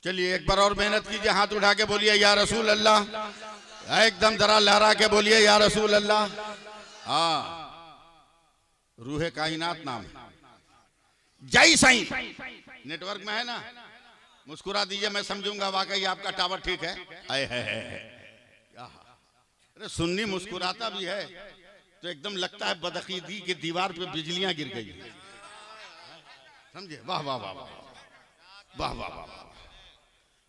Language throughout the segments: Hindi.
चलिए एक बार और मेहनत कीजिए, हाथ उठा के बोलिए या रसूल अल्लाह, एकदम जरा लहरा के बोलिए या रसूल अल्लाह। हाँ, रूहे कायनात नाम है। जय साईं नेटवर्क में है ना, मुस्कुरा दीजिए, मैं समझूंगा वाकई आपका टावर ठीक है। आए है। अरे सुन्नी मुस्कुराता भी है तो एकदम लगता है बदअकीदी की दीवार पे बिजलियां गिर गई, समझे। वाह वाह वाह वाह वाह वाह वाह।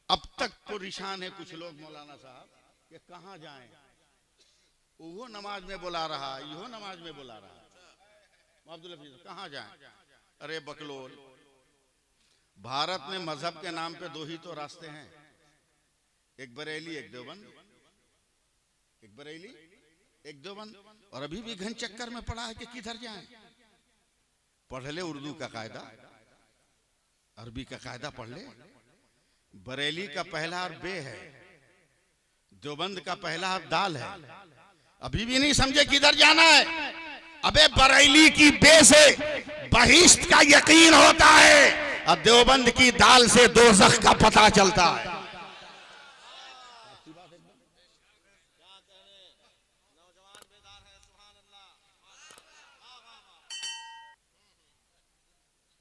अब तक परेशान है कुछ लोग मौलाना साहब कि कहाँ जाएं, वो नमाज में बुला रहा, यो नमाज में बुला रहा, अब्दुल हफीज कहाँ जाएं। अरे बकलोल, भारत में मजहब के नाम पे दो ही तो रास्ते हैं, एक बरेली एक देवबंद, एक बरेली एक देवबंद। और अभी भी घन चक्कर में पड़ा है कि किधर जाएं। पढ़ ले उर्दू का कायदा, अरबी का कायदा पढ़ ले। बरेली का पहला हर्फ बे है, देवबंद का पहला हर्फ दाल है। अभी भी नहीं समझे किधर जाना है। अबे बरेली की बे से बहिश्त का यकीन होता है और देवबंद की दाल से दोज़ख का पता चलता है।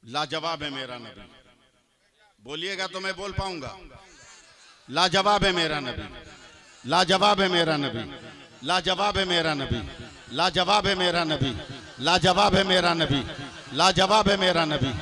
लाजवाब है मेरा नबी, बोलिएगा तो मैं बोल पाऊंगा। लाजवाब है मेरा नबी, लाजवाब है मेरा नबी, लाजवाब है मेरा नबी, लाजवाब है मेरा नबी, लाजवाब है मेरा नबी, लाजवाब है मेरा नबी।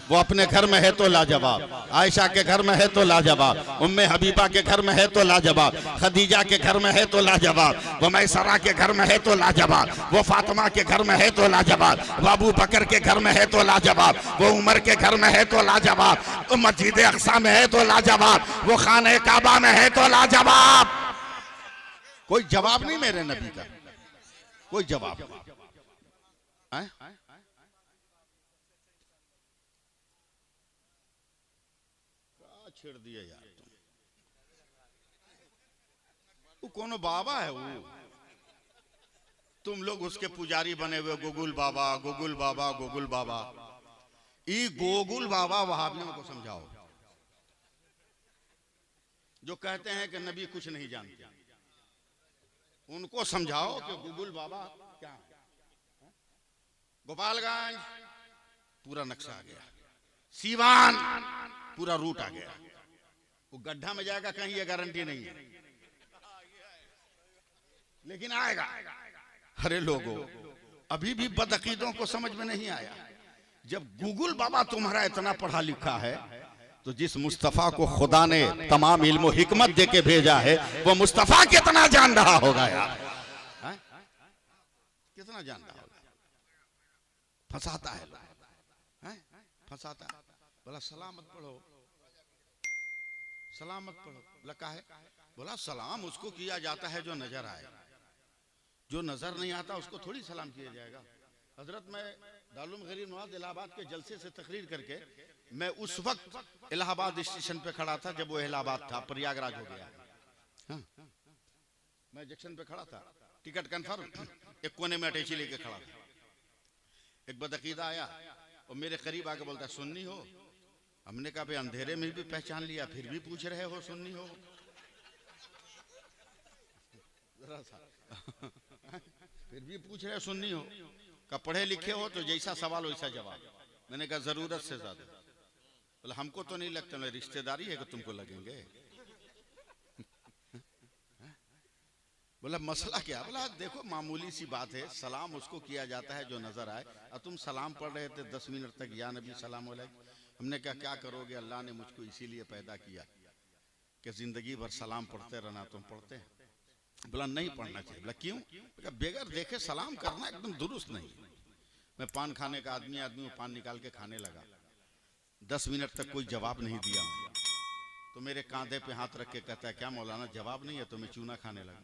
वो अपने घर में है तो लाजवाब, आयशा के घर में है तो लाजवाब, उम्मे हबीबा के घर में है तो लाजवाब, खदीजा के घर में है तो लाजवाब, वो मैसरा के घर में है तो लाजवाब, वो फातिमा के घर में है तो लाजवाब, वो अबू बकर के घर में है तो लाजवाब, वो उमर के घर में है तो लाजवाब, वो मस्जिद अक्सा में है तो लाजवाब, वो खाने काबा में है तो लाजवाब। कोई जवाब नहीं मेरे नबी का, कोई जवाब है? छेड़ दिया यार तुम। वो कौन बाबा है वो, तुम लोग उसके पुजारी बने हुए, गोगुल बाबा गोगुल बाबा गोगुल बाबा। ये गोगुल बाबा वहाबियों को समझाओ जो कहते हैं कि नबी कुछ नहीं जानते, उनको समझाओ कि गोगुल बाबा क्या है। गोपालगंज पूरा नक्शा आ गया, सीवान पूरा रूट आ गया, वो गड्ढा में जाएगा कहीं ये गारंटी नहीं है, लेकिन आएगा। अरे लोगों, अभी भी बदअकीदों को समझ में नहीं आया। जब गूगल बाबा तुम्हारा इतना पढ़ा लिखा है तो जिस मुस्तफा को खुदा ने तमाम इल्म और हिकमत देके भेजा है वो मुस्तफा कितना जान रहा होगा यार, कितना जान रहा होगा। फंसाता है, फंसाता है। बोला सलामत पढ़ो, सलामत पढ़ो। बोला का है? बोला सलाम उसको किया जाता है जो नजर आए, जो नजर नहीं आता उसको थोड़ी सलाम किया जाएगा। हजरत मैं दारुल गरीब नवाज इलाहाबाद के जलसे से तकरीर करके मैं उस वक्त इलाहाबाद स्टेशन पे खड़ा था जब वो इलाहाबाद था, प्रयागराज हो गया। हाँ, मैं जंक्शन पे खड़ा था, टिकट कंफर्म, एक कोने में अटैची लेके खड़ा था। एक बदअकीदा आया और मेरे करीब आके बोलता सुन्नी हो? हमने कहा भाई अंधेरे में भी पहचान लिया, फिर भी पूछ रहे हो सुन्नी हो? जरा सा फिर भी पूछ रहे हो सुन्नी हो? का पढ़े लिखे हो तो जैसा सवाल वैसा जवाब। मैंने कहा जरूरत से ज्यादा। बोला हमको तो नहीं लगता, मैं रिश्तेदारी है कि तुमको लगेंगे। बोला मसला क्या? बोला देखो मामूली सी बात है, सलाम उसको किया जाता है जो नजर आए, और तुम सलाम पढ़ रहे थे 10 मिनट तक या नबी सलाम अलैकुम। हमने कहा क्या करोगे, अल्लाह ने मुझको इसीलिए पैदा किया कि जिंदगी भर सलाम पढ़ते रहना। तुम पढ़ते हैं? बोला नहीं पढ़ना चाहिए। बोला क्यों? बेगर देखे सलाम करना एकदम दुरुस्त नहीं। मैं पान खाने का आदमी हूँ, पान निकाल के खाने लगा, 10 मिनट तक कोई जवाब नहीं दिया। तो मेरे कांधे पे हाथ रख के कहता है क्या मौलाना जवाब नहीं है? तो मैं चूना खाने लगा।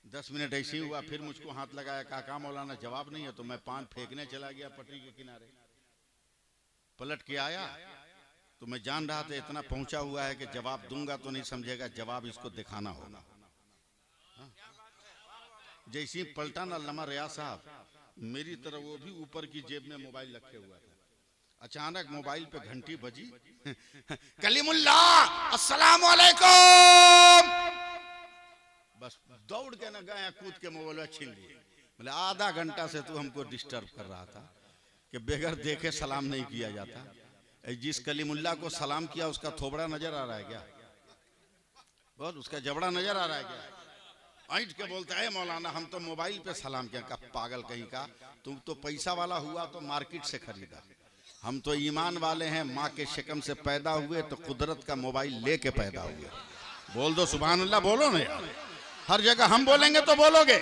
10 मिनट ऐसे ही हुआ, फिर मुझको हाथ लगाया, कहा मौलाना जवाब नहीं है? तो मैं पान फेंकने चला गया पटरी के किनारे। पलट के आया तो मैं जान रहा था इतना पहुंचा हुआ है कि जवाब दूंगा तो नहीं समझेगा, जवाब इसको दिखाना होगा। जैसे ही पलटा ना अल्लामा रियाज साहब मेरी तरफ, वो भी ऊपर की जेब में मोबाइल रखे हुआ था, अचानक मोबाइल पे घंटी बजी, कलीमुल्ला अस्सलाम वालेकुम। बस दौड़ के न गए, कूद के मोबाइल छीन लिए। बोले आधा घंटा से तू हमको डिस्टर्ब कर रहा था कि बगैर देखे सलाम नहीं किया जाता। जिस कलीमुल्ला को सलाम किया उसका थोबड़ा नजर आ रहा है क्या? बहुत उसका जबड़ा नजर आ रहा है क्या? ऐंठ के बोलता है मौलाना हम तो मोबाइल पे सलाम किया। का पागल कहीं का, तुम तो पैसा वाला हुआ तो मार्केट से खरीदा, हम तो ईमान वाले हैं, माँ के शिकम से पैदा हुए तो कुदरत का मोबाइल लेके पैदा हुए। बोल दो सुभान अल्लाह, बोलो ना यार, हर जगह हम बोलेंगे तो बोलोगे।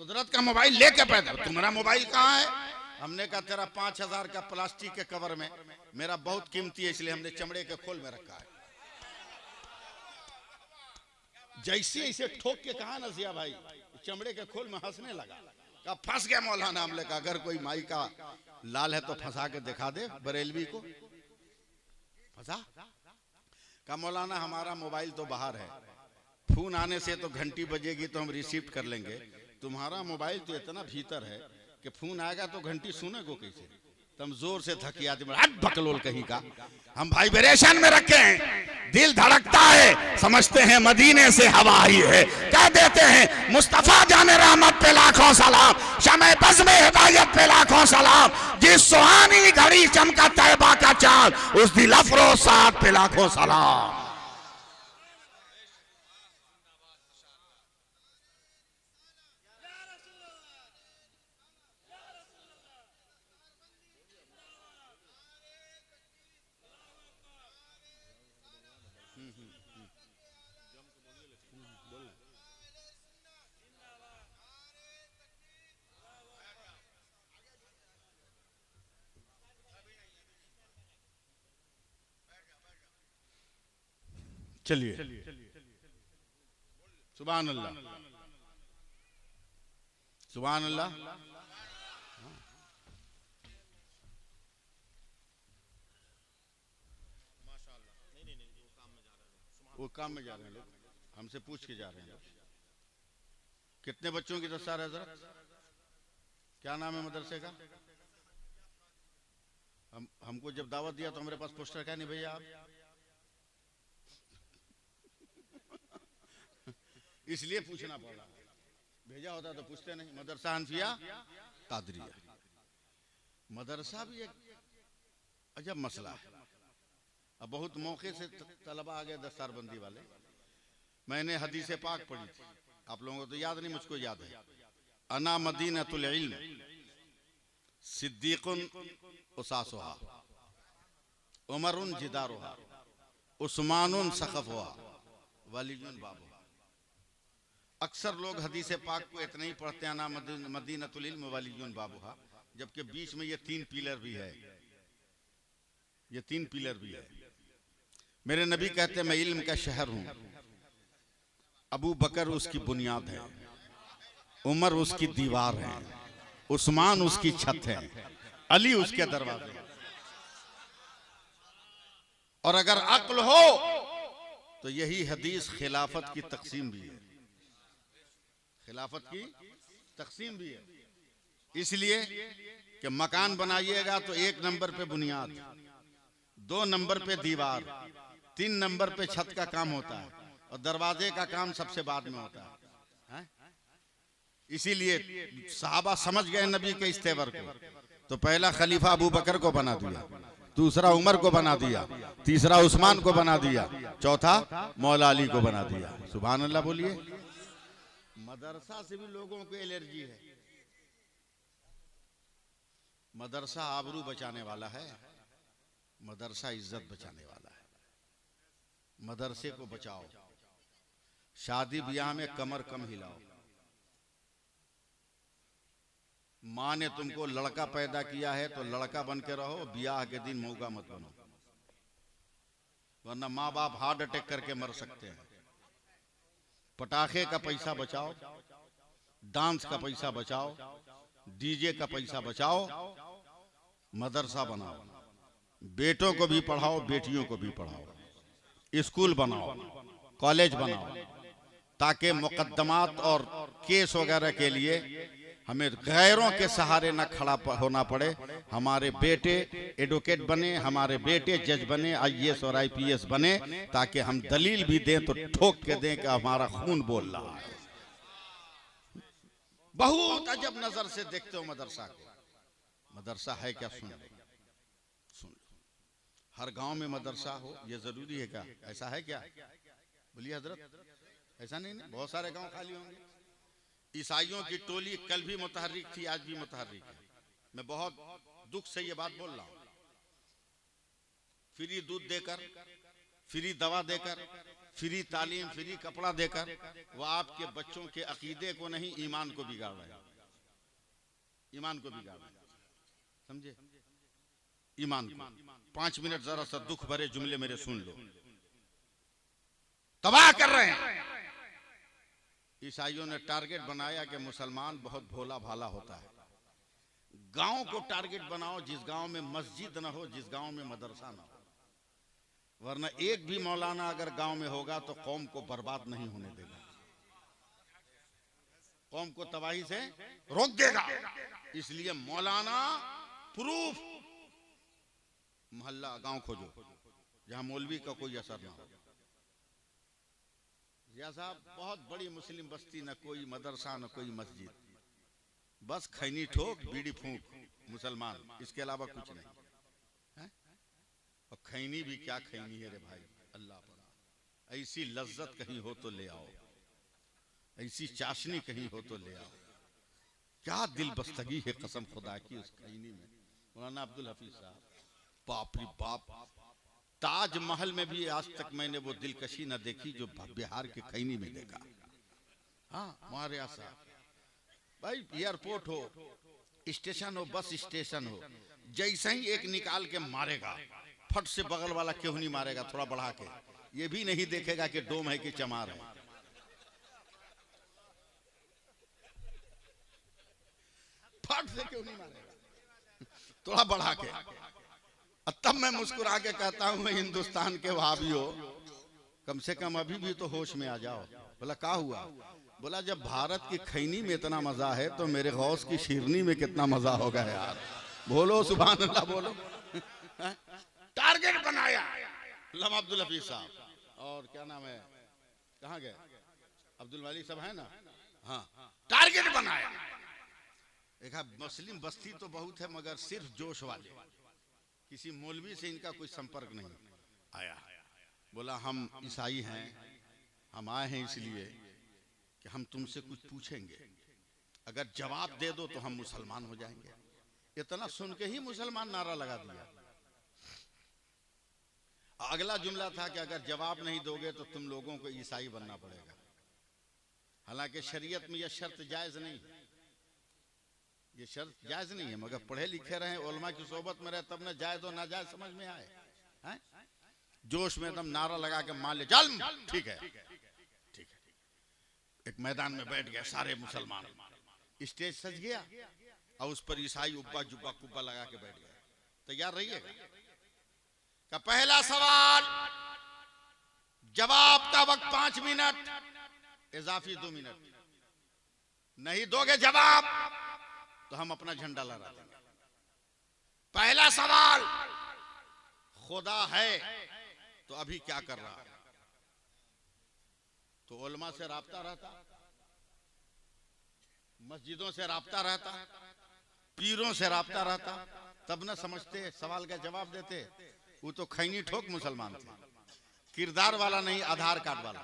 कुदरत का मोबाइल लेके पैदा, तुम्हारा मोबाइल कहाँ है? हमने कहा तेरा 5000 का प्लास्टिक के कवर में, मेरा बहुत कीमती है इसलिए हमने चमड़े के खोल में रखा है। जैसे ऐसे ठोक के कहा ना जिया भाई, चमड़े के खोल में हंसने लगा। कहा फंस गया मौलाना। हमने कहा अगर कोई माई का लाल है तो फंसा के दिखा दे, बरेलवी को फंसा। कहा मौलाना हमारा मोबाइल तो बाहर है, फोन आने से तो घंटी बजेगी तो हम रिसीव कर लेंगे, तुम्हारा मोबाइल तो इतना भीतर है कि फोन आएगा तो घंटी सुनेगो कैसे? तुम जोर से थकिया बकलोल कहीं का। हम वाइब्रेशन में रखे हैं, दिल धड़कता है, समझते हैं मदीने से हवा आई है, कह देते हैं मुस्तफा जाने रहमत पे लाखों सलाम, शमे बज़ में हिदायत पे लाखों सलाम, जिस सुहानी घड़ी चमका तैबा का चांद, उस दिल अफरोज साथ पे लाखों सलाम। चलिए सुभान अल्लाह, सुभान अल्लाह। वो काम में जा रहे हैं लोग, हमसे पूछ के जा रहे हैं लोग। कितने बच्चों की दस्तार है जरा? क्या नाम है मदरसे का? हमको जब दावत दिया तो हमारे पास पोस्टर क्या नहीं भैया आप? इसलिए पूछना पड़ा, भेजा होता तो पूछते नहीं। मदरसा हनफिया कादरिया, मदरसा भी एक अजब मसला है। अब बहुत मौके से तलबा आ गए दस्तारबंदी वाले। मैंने हदीस पाक पढ़ी थी, आप लोगों को तो याद नहीं, मुझको याद है। अना मदीनतुल इल्म सिद्दीकुन उसासुहा उमरुन जिदारुहा उस्मानुन सक़फ़ुहा वलीयुन बाबुहा। अक्सर लोग हदीस पाक को इतना ही पढ़ते हैं ना मदीनतुल इल्म वलीयुन बाबुहा, जबकि बीच में ये 3 पिलर भी है, ये 3 पिलर भी है। मेरे नबी कहते हैं मैं इल्म का शहर हूं, अबू बकर उसकी बुनियाद है, उमर उसकी दीवार है, उस्मान उसकी छत है, अली उसके दरवाजे। और अगर अक्ल हो तो यही हदीस खिलाफत की तकसीम भी है, खिलाफत की तकसीम भी है। इसलिए कि मकान बनाइएगा तो 1 नंबर पे बुनियाद, 2 नंबर पे दीवार, 3 नंबर पे छत का काम होता है, और दरवाजे का काम सबसे बाद में होता है। इसीलिए सहाबा समझ गए नबी के इस तेवर को, तो पहला खलीफा अबू बकर को बना दिया, दूसरा उमर को बना दिया, तीसरा उस्मान को बना दिया, चौथा मौला अली को बना दिया। सुभान अल्लाह बोलिए। मदरसा से भी लोगों को एलर्जी है। मदरसा आबरू बचाने वाला है, मदरसा इज्जत बचाने वाला है। मदरसे को बचाओ, शादी ब्याह में कमर कम हिलाओ। माँ ने तुमको लड़का पैदा किया है तो लड़का बन के रहो, ब्याह के दिन मौका मत बनो, वरना माँ बाप हार्ट अटैक करके मर सकते हैं। पटाखे का पैसा बचाओ, डांस का पैसा बचाओ, डीजे का पैसा बचाओ, मदरसा बनाओ, बेटों को भी पढ़ाओ, बेटियों को भी पढ़ाओ, स्कूल बनाओ, कॉलेज बनाओ, ताकि मुकदमात और केस वगैरह के लिए हमें गैरों के सहारे न खड़ा होना पड़े। हमारे बेटे एडवोकेट बने, हमारे बेटे जज बने, आईएएस और आईपीएस बने, ताकि हम दलील भी दें तो ठोक के दें कि हमारा खून बोल रहा है। बहुत अजब नजर से देखते हो मदरसा को। मदरसा है क्या? सुन लो। हर गांव में मदरसा हो ये जरूरी है क्या? ऐसा है क्या? बोलिए हजरत, ऐसा नहीं ना। बहुत सारे गांव खाली होंगे। ईसाइयों की टोली कल भी मुतहर्रिक थी, आज भी मुतहर्रिक है। मैं बहुत दुख से ये बात बोल रहा हूं। फ्री दूध देकर, फ्री दवा देकर, फ्री तालीम, फ्री कपड़ा देकर वो आपके बच्चों के अकीदे को नहीं, ईमान को बिगाड़ रहे हैं। ईमान को बिगाड़ रहे हैं, समझे? ईमान को। 5 मिनट जरा सा दुख भरे जुमले मेरे सुन लो। तबाह कर रहे हैं। ईसाइयों ने टारगेट बनाया कि मुसलमान बहुत भोला भाला होता है। गांव को टारगेट बनाओ जिस गांव में मस्जिद न हो, जिस गांव में मदरसा न हो, वरना एक भी मौलाना अगर गांव में होगा तो कौम को बर्बाद नहीं होने देगा, कौम को तबाही से रोक देगा। इसलिए मौलाना प्रूफ मोहल्ला गांव खोजो जहां मौलवी का कोई असर ना हो। जिया साहब, बहुत बड़ी मुस्लिम बस्ती, न कोई मदरसा न कोई मस्जिद, बस खैनी ठोक बीड़ी फूंक मुसलमान, इसके अलावा कुछ नहीं है। और खैनी भी क्या खैनी है रे भाई, अल्लाह पड़ा। ऐसी लज्जत कहीं हो तो ले आओ, ऐसी चाशनी कहीं हो तो ले आओ। क्या दिल बस्तगी है कसम खुदा की उस खैनी में। मौलाना अब्दुल हफीज साहब, बाप रे बाप, ताजमहल में भी आज तक मैंने वो दिलकशी न देखी जो बिहार के खैनी में देखा। हाँ हमारे साहब भाई, एयरपोर्ट हो, स्टेशन हो, बस स्टेशन हो, जैसे ही एक निकाल के मारेगा, फट से बगल वाला क्यों नहीं मारेगा थोड़ा बढ़ा के, ये भी नहीं देखेगा कि डोम है कि चमार है। फट से क्यों नहीं मारेगा, थोड़ा बढ़ा के। तब मैं मुस्कुरा के कहता हूं हिंदुस्तान के वहाबियों, कम से कम अभी भी तो होश में आ जाओ। बोला क्या हुआ? बोला जब भारत की खैनी में इतना मजा है तो मेरे गौस की शिरनी में कितना मजा होगा यार। बोलो सुभान अल्लाह, बोलो। टारगेट बनाया अल्लामा अब्दुल हफीज साहब, और क्या नाम है, कहाँ गए, अब्दुल मालिक साहब है ना, हाँ, टारगेट बनाया। देखा मुस्लिम बस्ती तो बहुत है मगर सिर्फ जोश वाले, किसी मौलवी से इनका कोई संपर्क नहीं आया। बोला हम ईसाई हैं, हम आए हैं इसलिए कि हम तुमसे कुछ पूछेंगे, अगर जवाब दे दो तो हम मुसलमान हो जाएंगे। इतना सुन के ही मुसलमान नारा लगा दिया। अगला जुमला था कि अगर जवाब नहीं दोगे तो तुम लोगों को ईसाई बनना पड़ेगा। हालांकि शरीयत में यह शर्त जायज नहीं, ये शर्त जायज नहीं है, मगर पढ़े लिखे रहे, उलमा की सोबत में रहे, तब ना जायज और नाजायज समझ में आए। हैं? जोश में एकदम नारा लगा के मान ले जल्म, ठीक है, ठीक है। एक मैदान में बैठ गए सारे मुसलमान, स्टेज सज गया और उस पर ईसाई उब्बा जुब्बा कुब्बा लगा के बैठ गए। तैयार रहिएगा। का पहला सवाल, जवाब का वक्त 5 मिनट, इजाफी 2 मिनट। नहीं दोगे जवाब तो हम अपना झंडा लहरा देंगे। पहला सवाल, खुदा है तो अभी क्या कर रहा है? तो उलमा से राब्ता रहता, मस्जिदों से राब्ता रहता, पीरों से राब्ता रहता, तब न समझते, सवाल का जवाब देते। वो तो खैनी ठोक मुसलमान थे, किरदार वाला नहीं, आधार कार्ड वाला।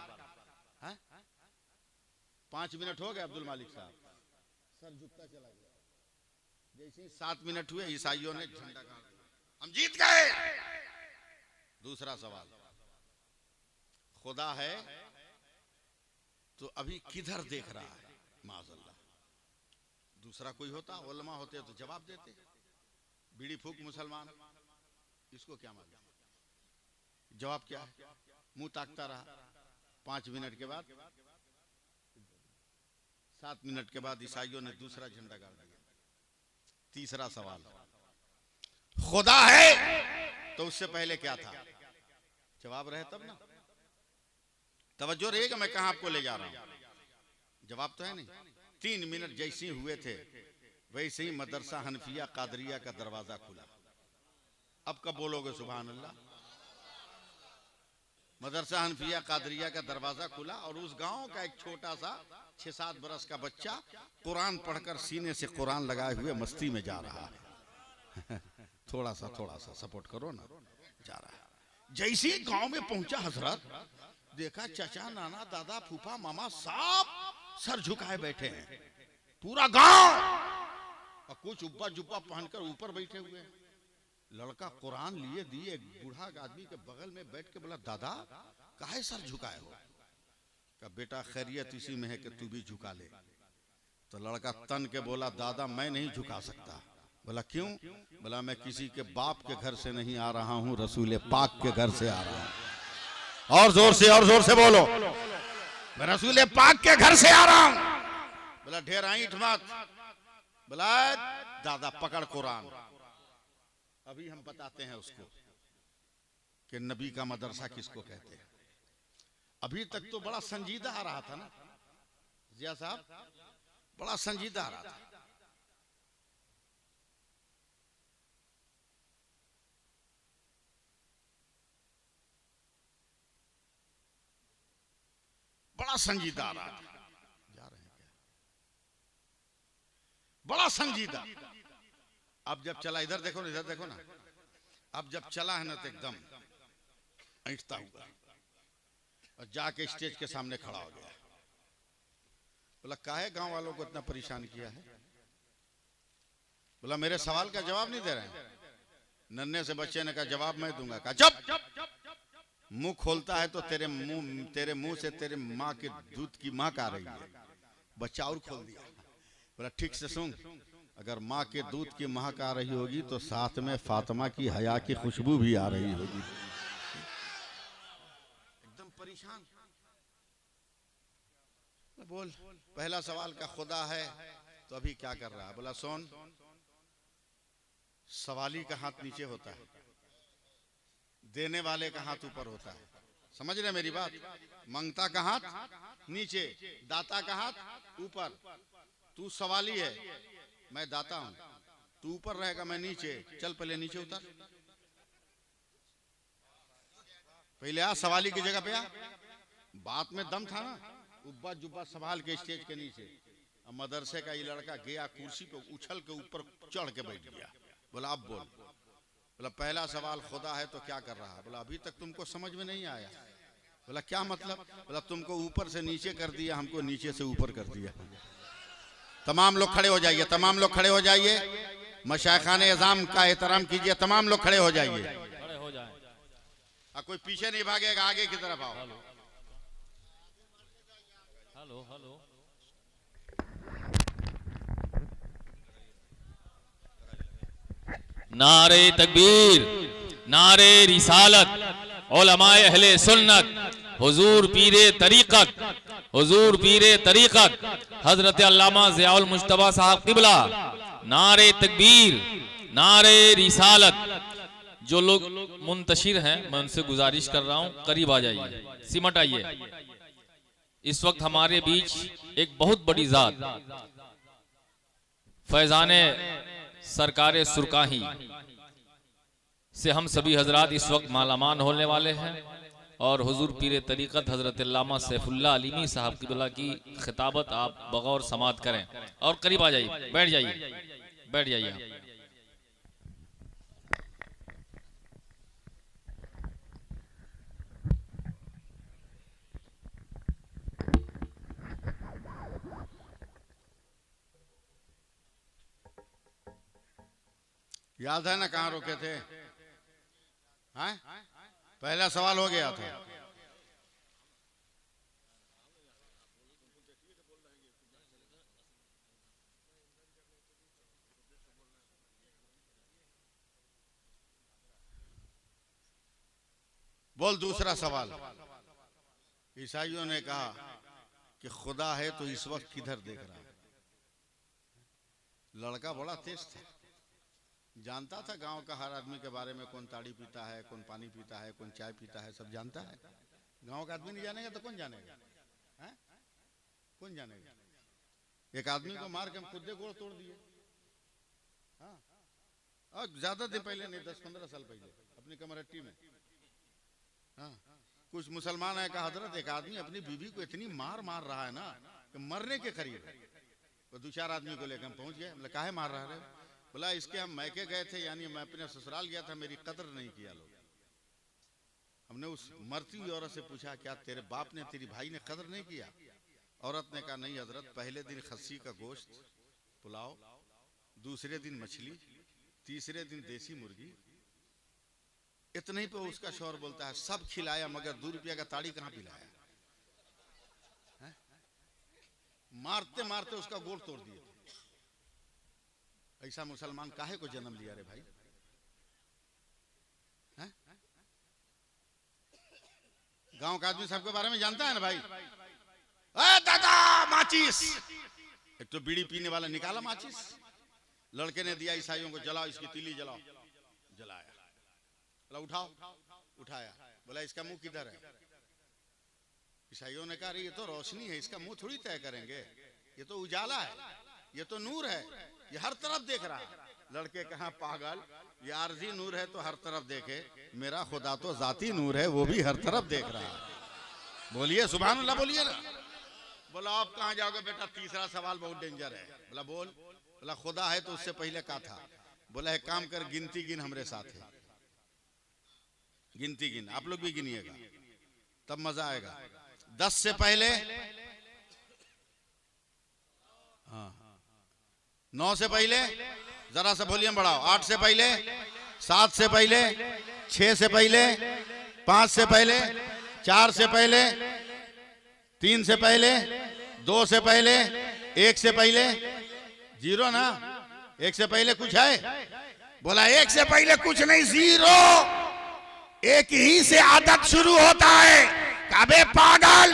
है? 5 मिनट हो गए अब्दुल मालिक साहब, सर झुकता चला गया। जैसे 7 मिनट हुए ईसाइयों ने झंडा गाड़ दिया, हम जीत गए। दूसरा सवाल, खुदा है तो अभी किधर देख रहा है? माज़अल्लाह, दूसरा कोई होता, उलमा होते तो जवाब देते। बीड़ी फूक मुसलमान, इसको क्या मालूम जवाब क्या है? मुंह ताकता रहा। 5 मिनट के बाद, 7 मिनट के बाद ईसाइयों ने दूसरा झंडा गाड़ दिया। तीसरा सवाल, खुदा है तो उससे पहले क्या था? जवाब रहे तब ना। तवज्जो रहेगा मैं कहां आपको ले जा रहा हूं, जवाब तो है नहीं। 3 मिनट जैसे ही हुए थे वैसे ही मदरसा हनफिया कादरिया का दरवाजा खुला। अब कब बोलोगे सुभान अल्लाह? मदरसा हनफिया कादरिया का दरवाजा खुला और उस गांव का एक छोटा सा 6-7 बरस का बच्चा कुरान पढ़कर सीने से कुरान लगाए हुए मस्ती में जा रहा है। थोड़ा सा सपोर्ट करो ना, जा रहा है। जैसे ही गांव में पहुंचा हजरत, देखा चाचा नाना दादा फूफा मामा सब सर झुकाए बैठे हैं, पूरा गांव, और कुछ उब्बा जुब्बा पहनकर ऊपर बैठे हुए हैं। लड़का कुरान लिए दिए, एक बूढ़ा आदमी के बगल में बैठ के बोला, दादा काहे सर झुकाए हो? का बेटा खैरियत इसी में है कि तू भी झुका ले। तो लड़का तन के बोला, दादा मैं नहीं झुका सकता। बोला क्यों? बोला मैं किसी के बाप के घर से नहीं आ रहा हूं, रसूल पाक के घर से आ रहा हूं। और जोर से बोलो, मैं रसूल पाक के घर से आ रहा हूं। बोला ढेर ईंट मत। बोला दादा पकड़ कुरान। अभी हम बताते हैं उसको कि नबी का मदरसा किसको कहते हैं। अभी तक तो बड़ा संजीदा आ रहा था ना जिया साहब, बड़ा संजीदा आ रहा था। बड़ा संजीदा आ रहा था। जा रहे हैं क्या? बड़ा संजीदा। अब जब चला, इधर देखो ना, अब जब चला है ना तो एकदम ऐंठता हुआ और जाके स्टेज के सामने खड़ा हो गया। बोला काहे गांव वालों को इतना परेशान किया है? बोला मेरे सवाल का जवाब नहीं दे रहे हैं। नन्हे से बच्चे ने कहा जवाब मैं दूंगा। कहा चुप। मुंह खोलता है तो तेरे मुंह से तेरे माँ के दूध की महक आ रही है। बच्चा और खोल दिया। बोला ठीक से सुन, अगर माँ के दूध की महक आ रही होगी तो साथ में फातिमा की हया की खुशबू भी आ रही होगी। एकदम परेशान। बोल पहला सवाल का खुदा है तो अभी क्या कर रहा है? बोला सुन, सवाली का हाथ नीचे होता है, देने वाले का हाथ ऊपर होता है। समझ रहे मेरी बात? मंगता का हाथ नीचे, दाता का हाथ ऊपर। तू सवाली है, मैं दाता हूं। तू ऊपर रहेगा, मैं नीचे। चल पहले नीचे उतर, पहले आ सवाली की जगह पे आ। बात में दम था ना। उब्बा जुब्बा संभाल के स्टेज के नीचे। अब मदरसे का ये लड़का गया कुर्सी पे, उछल के ऊपर चढ़ के बैठ गया। बोला अब बोल। बोला पहला सवाल खुदा है तो क्या कर रहा है? बोला अभी तक तुमको समझ में नहीं आया। बोला क्या मतलब? बोला तुमको ऊपर से नीचे कर दिया, हमको नीचे से ऊपर कर दिया। तमाम लोग खड़े हो जाइए, तमाम लोग खड़े हो जाइए, मशाइखाने इज़ाम का एहतराम कीजिए। तमाम लोग खड़े हो जाइए, खड़े हो जाएं। कोई पीछे नहीं भागेगा, आगे की तरफ आओ। Hello hello. नारे तकबीर, नारे रिसालत, उलमाए अहले सुन्नत, हुजूर पीरे तरीक़त, हुजूर पीरे तरीक़त हजरत अल्लामा ज़ियाउल मुज्तबा साहब क़िबला। नारे तकबीर, नारे रिसालत। जो लोग मुंतशिर हैं मैं उनसे गुजारिश कर रहा हूं करीब आ जाइए, सिमट आइए। इस वक्त हमारे बीच एक बहुत बड़ी जात फैजाने सरकारे सुरकाही से हम सभी हजरात इस वक्त मालामाल होने वाले हैं और हुजूर पीरे तरीक़त हजरत अल्लामा सैफुल्लाह अलीमी साहब क़िबला की खिताबत आप बगौर समात करें और करीब आ जाइए, बैठ जाइए, बैठ जाइए। याद है ना कहाँ रोके थे? हैं? पहला सवाल हो गया था। बोल दूसरा सवाल। ईसाइयों ने कहा कि खुदा है तो इस वक्त किधर देख रहा है? लड़का बड़ा तेज था, जानता था गांव का हर आदमी के बारे में, कौन ताड़ी पीता है, कौन पानी पीता है, कौन चाय पीता है, सब जानता है। गांव का आदमी नहीं जानेगा तो कौन जानेगा? हैं? कौन जानेगा? एक आदमी को मार के हम खुद गोड़ तोड़ दिए। हाँ, और ज्यादा दिन पहले नहीं, 10-15 साल पहले अपनी कमरट्टी में। हाँ, कुछ मुसलमान है कहा, हजरत एक आदमी अपनी बीवी को इतनी मार रहा है ना कि मरने के करीब है। वो 2-4 आदमी को लेकर हम पहुंच गए। बोला काहे मार रहा है? बोला इसके हम मैके गए थे, यानी मैं अपने ससुराल गया था, मेरी कदर नहीं किया लोग। हमने उस मरती हुई औरत से पूछा क्या तेरे बाप ने, तेरी भाई ने कदर नहीं किया? औरत ने कहा नहीं हजरत, पहले दिन खस्सी का गोश्त पुलाव, दूसरे दिन मछली, तीसरे दिन देसी मुर्गी। इतने ही पे उसका शौहर बोलता है सब खिलाया मगर 2 रुपया का ताड़ी कहाँ पिलाया? मारते मारते उसका गोड़ तोड़ दिए। ऐसा मुसलमान काहे को जन्म लिया रे भाई? गांव का आदमी सबके बारे में जानता है ना भाई। दादा माचिस, एक तो बीड़ी पीने वाला निकाला माचिस, लड़के ने दिया ईसाइयों को, जलाओ इसकी तीली जलाओ। जलाया। बोला उठाओ, उठाया। बोला इसका मुंह किधर है? ईसाइयों ने कहा ये तो रोशनी है, इसका मुंह थोड़ी तय करेंगे, ये तो उजाला है, ये तो नूर है, ये हर तरफ देख रहा है। लड़के कहा पागल, ये आरजी नूर है तो हर तरफ देखे, मेरा खुदा तो जाती नूर है, वो भी हर तरफ देख रहा है। बोलिए सुभान अल्लाह, बोलिए ना। बोला आप कहाँ जाओगे बेटा? तीसरा सवाल बहुत डेंजर है। बोला बोल। बोला खुदा है तो उससे पहले कहा था। बोला एक काम कर, गिनती गिन हमरे साथ है, गिनती गिन, आप लोग भी गिनिएगा तब मजा आएगा। 10 से पहले, हाँ 9 से पहले, जरा सा वॉल्यूम बढ़ाओ। 8 से पहले, 7 से पहले, 6 से पहले, 5 से पहले, 4 से पहले, 3 से पहले, 2 से पहले, 1 से पहले। 0 ना? 1 से पहले कुछ है? बोला 1 से पहले कुछ नहीं, 0। एक ही से आदत शुरू होता है। अबे पागल,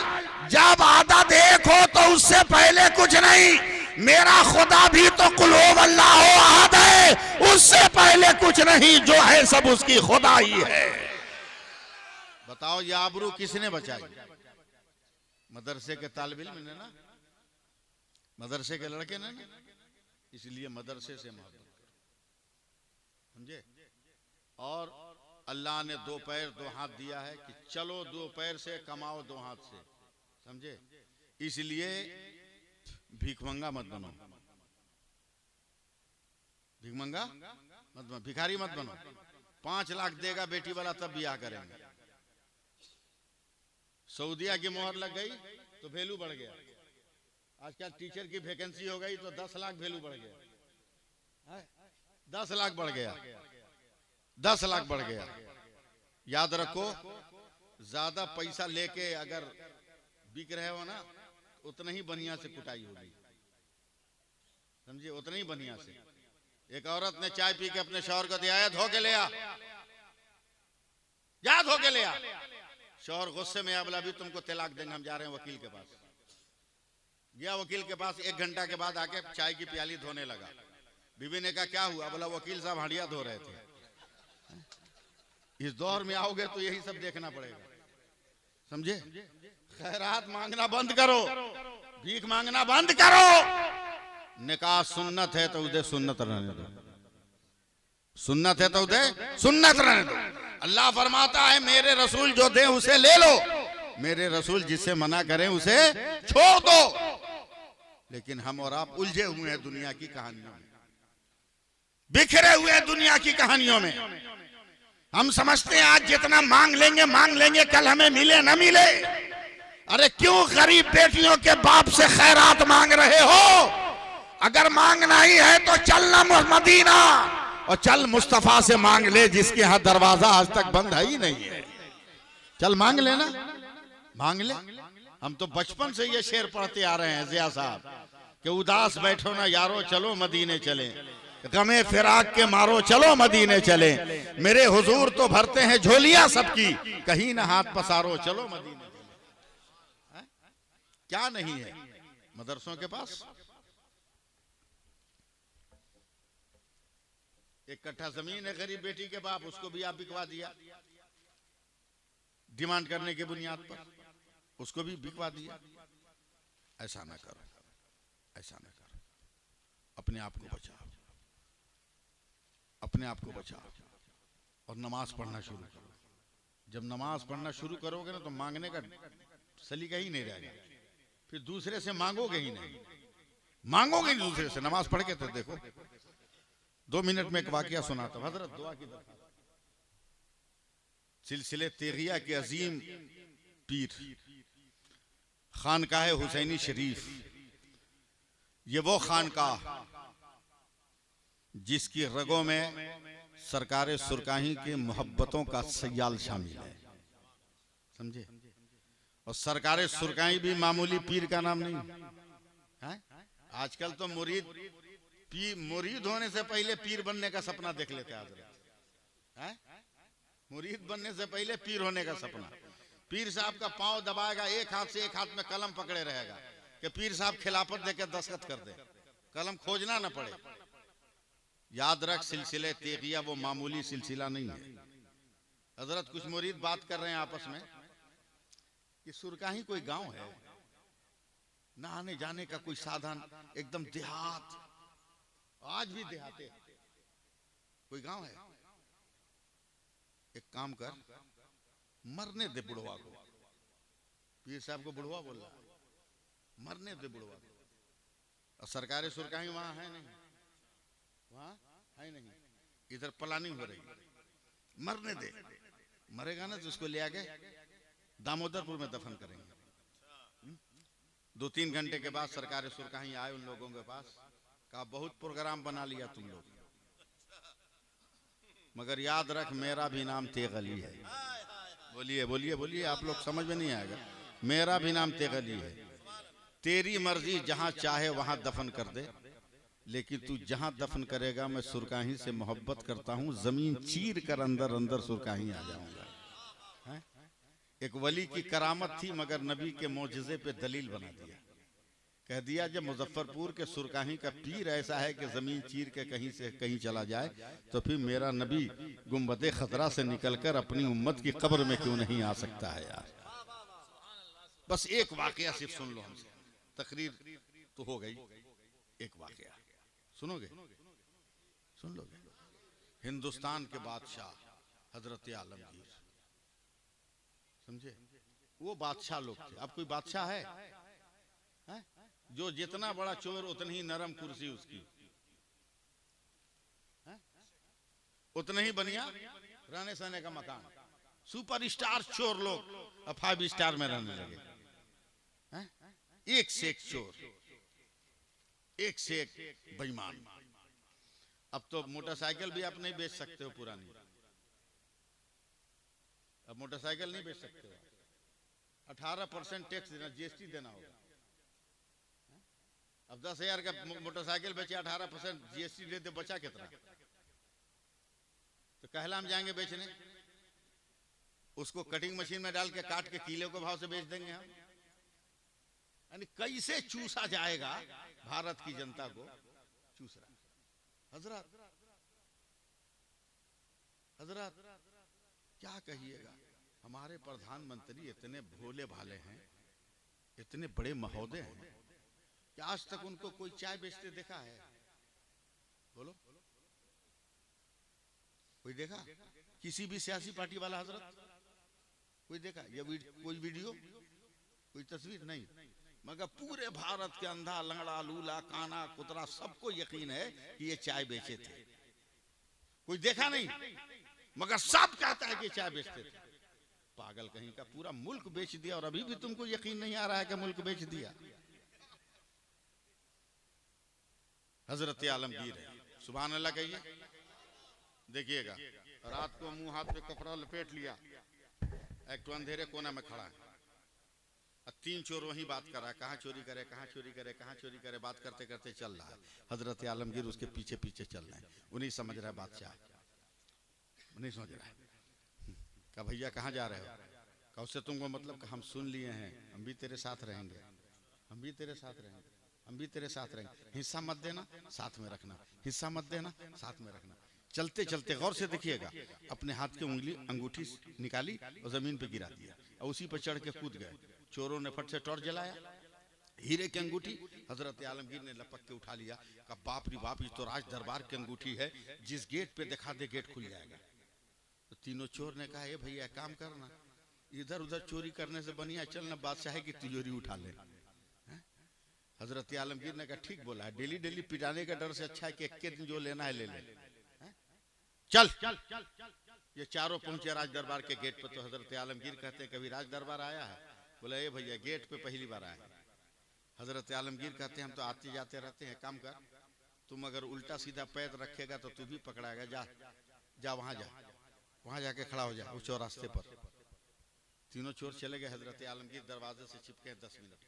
जब आदत एक हो तो उससे पहले कुछ नहीं। मेरा खुदा भी तो कुल अल्लाह अहद है, उससे पहले कुछ नहीं, जो है सब उसकी खुदा ही है। बताओ ये आबरू किसने बचाई? मदरसे के तालिब इल्म ने ना, मदरसे के लड़के ने ना। इसलिए मदरसे से मोहब्बत करो, समझे? और अल्लाह ने 2 पैर 2 हाथ दिया है कि चलो 2 पैर से, कमाओ 2 हाथ से, समझे? इसलिए भीखमंगा मत बनो, भीखमंगा मत बनो, भिखारी मत बनो। 5 लाख देगा बेटी वाला तब ब्याह करेंगे। सऊदिया की मोहर लग गई तो वैल्यू बढ़ गया। आजकल टीचर की वैकेंसी हो गई तो 10 लाख वैल्यू बढ़ गया, 10 लाख बढ़ गया, 10 लाख बढ़ गया। याद रखो, ज्यादा पैसा लेके अगर बिक रहे हो ना, उतना ही बढ़िया से कुटाई होगी, समझिए? उतना ही बढ़िया से। एक औरत ने चाय पी के अपने शौहर को दिया, धो के ले आ, जा धो के ले आ। शौहर गुस्से में आया, बोला अभी तुमको तलाक देंगे, हम जा रहे हैं वकील के पास। गया वकील के पास, 1 घंटा के बाद आके चाय की प्याली धोने लगा। बीवी ने कहा क्या हुआ? बोला वकील साहब हंडिया धो रहे थे। इस दौर में आओगे तो यही सब देखना पड़ेगा, समझे? खैरात मांगना बंद करो, भीख मांगना बंद करो। निकाह सुन्नत है तो उधर सुन्नत रहने दो, सुन्नत है तो उधर सुन्नत रहने दो। अल्लाह फरमाता है मेरे रसूल जो दे उसे ले लो, मेरे रसूल जिससे मना करें उसे छोड़ दो। लेकिन हम और आप उलझे हुए हैं दुनिया की कहानियों में, बिखरे हुए हैं दुनिया की कहानियों में। हम समझते हैं आज जितना मांग लेंगे, कल हमें मिले न मिले। अरे क्यों गरीब बेटियों के बाप से खैरात मांग रहे हो? अगर मांगना ही है तो चलना मदीना और चल मुस्तफा से मांग ले, जिसके यहाँ दरवाजा आज तक बंद है ही नहीं है। चल मांग लेना, मांग ले। हम तो बचपन से ये शेर पढ़ते आ रहे हैं जिया साहब कि उदास बैठो ना यारो चलो मदीने चले, गमे फिराक के मारो चलो मदीने चले। मेरे हुजूर तो भरते हैं झोलियां सबकी, कहीं ना हाथ पसारो चलो मदीने चले। क्या नहीं है मदरसों के पास? 1 कट्ठा जमीन है गरीब बेटी के बाप, उसको भी आप बिकवा दिया डिमांड करने की बुनियाद पर, उसको भी बिकवा दिया। ऐसा ना करो, ऐसा न कर, अपने आप को बचाओ, अपने आप को बचाओ और नमाज पढ़ना शुरू करो। जब नमाज पढ़ना शुरू करोगे ना तो मांगने का सलीका ही नहीं रहेगा, फिर दूसरे से मांगोगे ही नहीं, मांगोगे नहीं दूसरे से। नमाज पढ़ के तो देखो, 2 मिनट में एक वाकया सुनाता हूं। हजरत दुआ की दरखास्त, सिलसिले तेगिया के अजीम पीर खानकाह हुसैनी शरीफ, ये वो खानकाह जिसकी रगों में सरकारे सुरकाही के मोहब्बतों का सयाल शामिल है, समझे। और सरकारे सुरकाही भी मामूली पीर का नाम नहीं है। आजकल तो मुरीद होने से पहले पीर बनने का सपना देख लेते हैं। मुरीद बनने से पहले पीर होने का सपना। पीर साहब का पांव दबाएगा, एक हाथ से एक हाथ में कलम पकड़े रहेगा कि पीर साहब खिलाफत देकर दस्तखत कर दे, कलम खोजना ना पड़े। याद रख, सिलसिले तेगिया वो मामूली सिलसिला नहीं है। हजरत कुछ मुरीद बात कर रहे हैं आपस में कि सुरकाही कोई गांव है, ना आने जाने का कोई साधन, एकदम देहात, आज भी देहाते, कोई गांव है। एक काम कर, मरने दे बुढ़वा को। पीर साहब को बुढ़वा बोल रहा है, मरने दे बुढ़वा को। और सरकारी सुरकाही वहां है नहीं, वहां है नहीं, इधर प्लानिंग हो रही, मरने दे। मरेगा ना तो उसको ले आके दामोदरपुर में दफन करेंगे। 2-3 घंटे के बाद सरकारी सुरकाही आए उन लोगों के पास, कहा बहुत प्रोग्राम बना लिया तुम लोग, मगर याद रख मेरा भी नाम तेगली है। बोलिए बोलिए बोलिए, आप लोग समझ में नहीं आएगा। मेरा भी नाम तेगली है। तेरी मर्जी, जहां चाहे वहां दफन कर दे, लेकिन तू जहां दफन करेगा मैं सुरकाही से मोहब्बत करता हूं, जमीन चीर कर अंदर अंदर सुरकाही आ जाऊंगा। एक वली की करामत थी, मगर नबी के मौजज़े पे दलील बना दिया। कह दिया जब मुजफ्फरपुर के सुरकाही का पीर ऐसा है कि जमीन चीर के कहीं से कहीं चला जाए, तो फिर मेरा नबी गुंबदे खतरा से निकलकर अपनी उम्मत की कब्र में क्यों नहीं आ सकता है यार। बस एक वाकया सिर्फ सुन लो हमसे, तकरीर तो हो गई। एक वाकया सुनोगे, सुन लोगे। हिंदुस्तान के बादशाह हजरत आलमगीर, समझे, वो बादशाह लोग थे। अब कोई बादशाह है जो जितना बड़ा चोर उतनी ही नरम कुर्सी उसकी, उतना ही बढ़िया रहने सहने का मकान। सुपरस्टार चोर लोग अब 5 स्टार में रहने लगे। एक से एक चोर, एक से एक बेईमान। अब तो मोटरसाइकिल भी आप नहीं बेच सकते हो पुरानी, अब मोटरसाइकिल नहीं बेच सकते हो। 18% टैक्स देना, जीएसटी देना होगा। अब 10,000 का मोटरसाइकिल बेचे, 18% जीएसटी देते, बचा कितना? तो कहला हम जाएंगे बेचने, उसको कटिंग मशीन में डाल के काट के किलो के भाव से बेच देंगे हम। यानी कैसे चूसा जाएगा भारत की जनता को, चूस रहा। हजरत हजरत क्या कहिएगा, हमारे प्रधानमंत्री इतने भोले भाले हैं, इतने बड़े महोदय हैं, कि आज तक उनको कोई चाय बेचते देखा है? बोलो, कोई देखा? किसी भी सियासी पार्टी वाला हजरत कोई देखा? ये कोई वीडियो, कोई तस्वीर नहीं। मगर पूरे भारत के अंधा लंगड़ा लूला काना कुतरा सबको यकीन है कि ये चाय बेचे थे। कोई देखा नहीं, मगर सब कहता है कि चाय बेचते थे। पागल कहीं का, पूरा मुल्क बेच दिया और अभी भी तुमको यकीन नहीं आ रहा है कि मुल्क बेच दिया। हजरत आलमगीर है, सुभान अल्लाह कहिए। देखिएगा, रात को मुंह हाथ पे कपड़ा लपेट लिया, एक तो अंधेरे कोना में खड़ा है, 3 चोर वहीं बात कर रहा है, कहाँ चोरी करे, कहाँ चोरी करे, कहाँ चोरी करे, बात करते करते चल रहा है। हजरत आलमगीर उसके पीछे पीछे चल रहे हैं। उन्हीं समझ रहा है बादशाह, उन्हीं समझ रहा है। कहा भैया कहाँ जा रहे हो? कहा उससे तुमको मतलब हम सुन लिए हैं, हम भी तेरे साथ रहेंगे, हम भी तेरे साथ रहेंगे, हम भी तेरे साथ रहेंगे। हिस्सा मत देना, साथ में रखना, हिस्सा मत देना, साथ में रखना। चलते चलते गौर से देखिएगा, अपने हाथ की उंगली अंगूठी निकाली और जमीन पे गिरा दिया और उसी पर चढ़ के कूद गए। चोरों ने फट से टॉर्च जलाया, हीरे की अंगूठी। हजरत आलमगीर ने लपक के उठा लिया, कहा बाप रे बाप, ये तो राज दरबार की अंगूठी है, जिस गेट पे दिखा दे गेट खुल जाएगा। तो तीनों चोर ने कहा, ए भैया काम करना, इधर उधर चोरी करने से बढ़िया चल ना बादशाह की तिजोरी उठा ले। हजरत आलमगीर ने कहा ठीक बोला है, डेली डेली पिटाने का डर से अच्छा है कि एक दिन जो लेना है ले ले। चल ये चारों पहुंचे राज दरबार के गेट पे। तो हजरत आलमगीर कहते हैं कभी राज दरबार आया है? बोला ए भैया गेट पे पहली बार आया। हजरत आलमगीर कहते हैं हम तो आते जाते रहते हैं, काम कर, तुम अगर उल्टा सीधा पैर रखेगा तो तू भी पकड़ाएगा, जा जा वहां जा, वहां जाके खड़ा हो जा उस चौरास्ते पर। तीनों चोर चले गए। हजरत आलमगीर दरवाजे से चिपके 10 मिनट।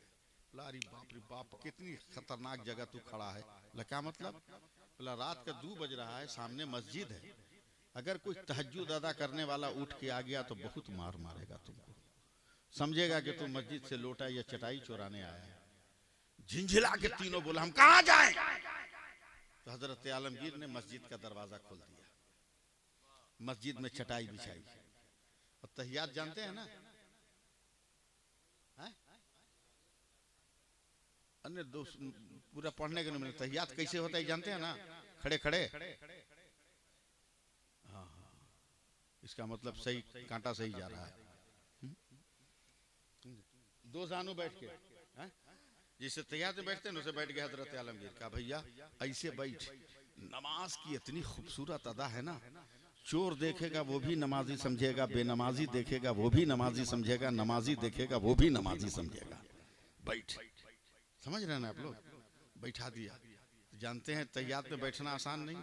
बोला अरे बाप रे बाप, कितनी खतरनाक जगह तू खड़ा है। बोला क्या मतलब? बोला रात का 2 बज रहा है, सामने मस्जिद है, अगर कोई तहज्जुद अदा करने वाला उठ के आ गया तो बहुत मार मारेगा तुमको, समझेगा कि तुम मस्जिद से लोटा या चटाई चुराने आया है। झिंझिला के तीनों बोला हम कहां जाएं? तो हजरत आलमगीर ने मस्जिद का दरवाजा खोल दिया, मस्जिद में चटाई बिछाई। और तहियात जानते हैं ना? अन्य पूरा पढ़ने के नहीं, तहियात कैसे होता है जानते हैं ना? खड़े खड़े, हाँ हाँ, इसका मतलब सही कांटा सही जा रहा है। 2 जानू बैठ के, जिससे तैयार में बैठते हैं उसे बैठ गए हजरत आलमगीर। कहा भैया ऐसे बैठ, नमाज की इतनी खूबसूरत अदा है ना, चोर देखेगा वो भी नमाजी समझेगा, बेनमाजी देखेगा वो भी नमाजी समझेगा, नमाजी देखेगा वो भी नमाजी समझेगा। बैठ, समझ रहे हैं ना आप लोग? बैठा दिया। जानते हैं तैयार में बैठना आसान नहीं,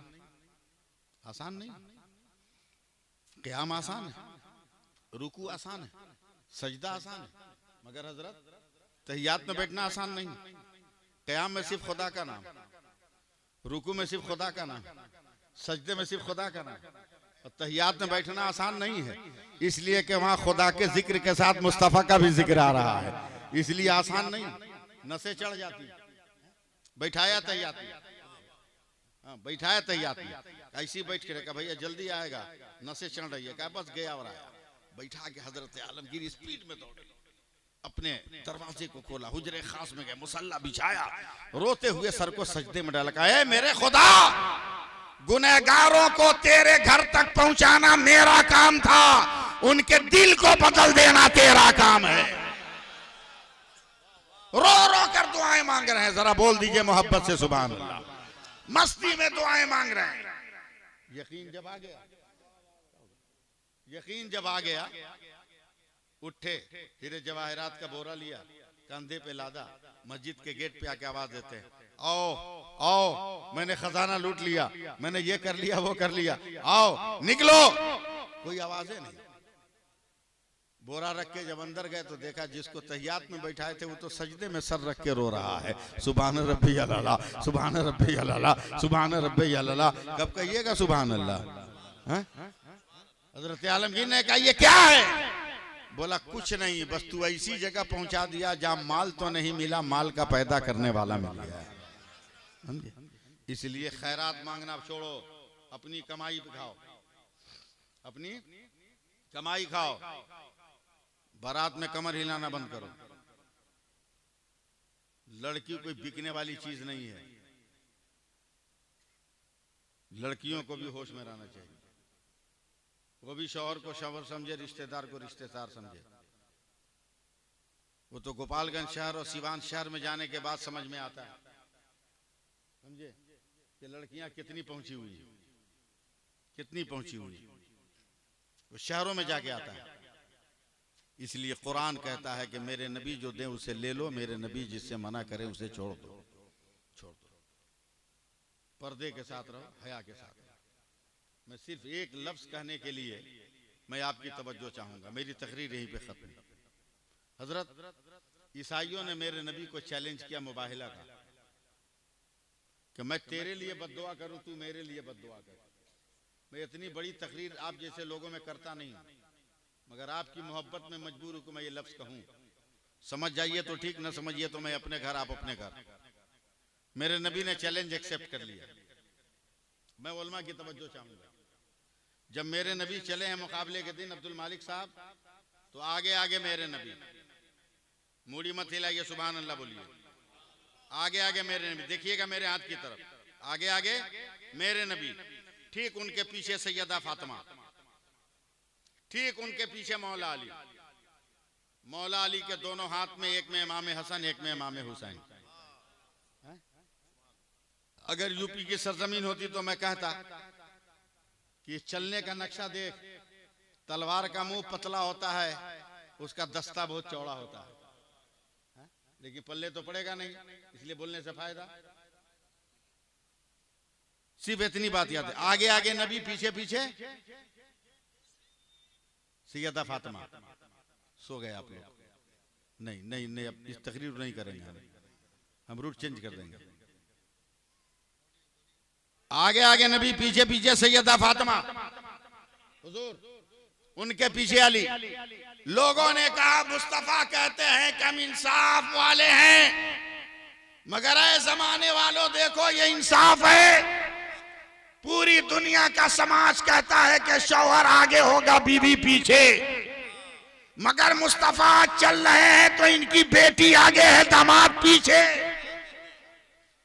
आसान नहीं। क़याम आसान है, रुकू आसान है, सजदा आसान है, मगर हजरत तहियात में बैठना आसान नहीं। क़याम में सिर्फ खुदा का नाम, रुकू में सिर्फ खुदा का नाम, सजदे में सिर्फ खुदा का नाम। और तहियात में बैठना आसान नहीं है, इसलिए कि वहां खुदा के जिक्र के साथ मुस्तफ़ा का भी जिक्र आ रहा है, इसलिए आसान नहीं, नसें चढ़ जाती। बैठाया तहियात में, हाँ बैठाया तहियात में, ऐसी बैठ के रखा भैया जल्दी आएगा, नसें चढ़ रही है, कहा बस गया और आया। बैठा के हजरत आलमगीर स्पीड में दौड़े, अपने दरवाजे को खोला, हुजरे खास में गए, मुसल्ला बिछाया, रोते हुए सर को सजदे में डाला। कहा मेरे खुदा, गुनहगारों को तेरे घर तक पहुंचाना मेरा काम था, उनके दिल को बदल देना तेरा काम है। रो रो कर दुआएं मांग रहे हैं, जरा बोल दीजिए मोहब्बत से सुभान अल्लाह। मस्ती में दुआएं मांग रहे हैं। यकीन जब आ गया, यकीन जब आ गया, उठे, हीरे जवाहरात का बोरा लिया, कंधे पे लादा, मस्जिद के गेट पे आके आवाज देते हैं आओ आओ, मैंने खजाना लूट लिया, मैंने ये कर लिया वो कर लिया, आओ निकलो। कोई आवाजें नहीं। बोरा रख के जब अंदर गए तो देखा जिसको तहियात में बैठाए थे वो तो सजदे में सर रख के रो रहा है, सुभान रब्बी अल्लाह, सुभान रब्बी अल्लाह, सुभान रब्बी अल्लाह। कब कहिएगा सुभान अल्लाह? हजरत आलमगीर ने कहा ये क्या है? बोला कुछ नहीं, बस तू ऐसी जगह पहुंचा दिया जहां माल तो नहीं मिला, माल का पैदा करने वाला मिल गया। इसलिए खैरात मांगना छोड़ो, अपनी कमाई पे खाओ, अपनी कमाई खाओ। बारात में कमर हिलाना बंद करो। लड़की कोई बिकने वाली चीज नहीं है, लड़कियों को भी होश में रहना चाहिए। वो भी शौहर को शौहर समझे, रिश्तेदार को रिश्तेदार समझे। वो तो गोपालगंज शहर और सिवान शहर में जाने के बाद समझ में आता है, समझे कि लड़कियां कितनी पहुंची हुई, कितनी पहुंची हुई। वो शहरों में जाके आता है। इसलिए कुरान कहता है कि मेरे नबी जो दे उसे ले लो, मेरे नबी जिससे मना करे उसे छोड़ दो, छोड़ दो। पर्दे के साथ रहो, हया के साथ रहो। मैं सिर्फ एक लफ्ज कहने के लिए मैं आपकी तवज्जो चाहूंगा, मेरी तकरीर यहीं पे खत्म। हजरत ईसाइयों ने मेरे नबी को चैलेंज किया, मुबाहिला का, कि मैं तेरे लिए बद्दुआ करूं, तू मेरे लिए बद्दुआ कर। मैं इतनी बड़ी तकरीर आप जैसे लोगों में करता नहीं, मगर आपकी मोहब्बत में मजबूर हूं कि मैं ये लफ्ज कहूं। समझ जाइए तो ठीक, न समझिए तो मैं अपने घर, आप अपने घर। मेरे नबी ने चैलेंज एक्सेप्ट कर लिया। मैं उलमा की तवज्जो चाहूंगा। जब मेरे नबी चले हैं मुकाबले के दिन अब्दुल मालिक साहब, तो आगे आगे मेरे नबी, मूड़ी मत हिलाइए, सुभान अल्लाह बोलिए। आगे आगे मेरे नबी, देखिएगा मेरे हाथ की तरफ, आगे आगे मेरे नबी, ठीक उनके पीछे सैयदा फातिमा, ठीक उनके पीछे मौला अली। मौला अली के दोनों हाथ में, एक में इमाम हसन, एक में इमाम हुसैन। अगर यूपी की सरजमीन होती तो मैं कहता कि चलने का नक्शा देख, तलवार का मुंह पतला होता है, उसका दस्ता बहुत चौड़ा होता है, लेकिन पल्ले तो पड़ेगा नहीं, इसलिए बोलने से फायदा। सिर्फ इतनी बात याद है, आगे आगे नबी, पीछे पीछे सैयदा फातिमा। सो गए आप लोग? नहीं नहीं नहीं, अब इस तकरीर नहीं करेंगे, हम रूट चेंज कर देंगे। आगे आगे नबी, पीछे पीछे सैयदा फातिमा, हुजूर उनके पीछे अली। लोगों ने कहा मुस्तफा कहते हैं कि हम इंसाफ वाले हैं, मगर ऐ जमाने वालों देखो ये इंसाफ है। पूरी दुनिया का समाज कहता है कि शौहर आगे होगा, बीवी पीछे, मगर मुस्तफा चल रहे हैं तो इनकी बेटी आगे है, दामाद पीछे।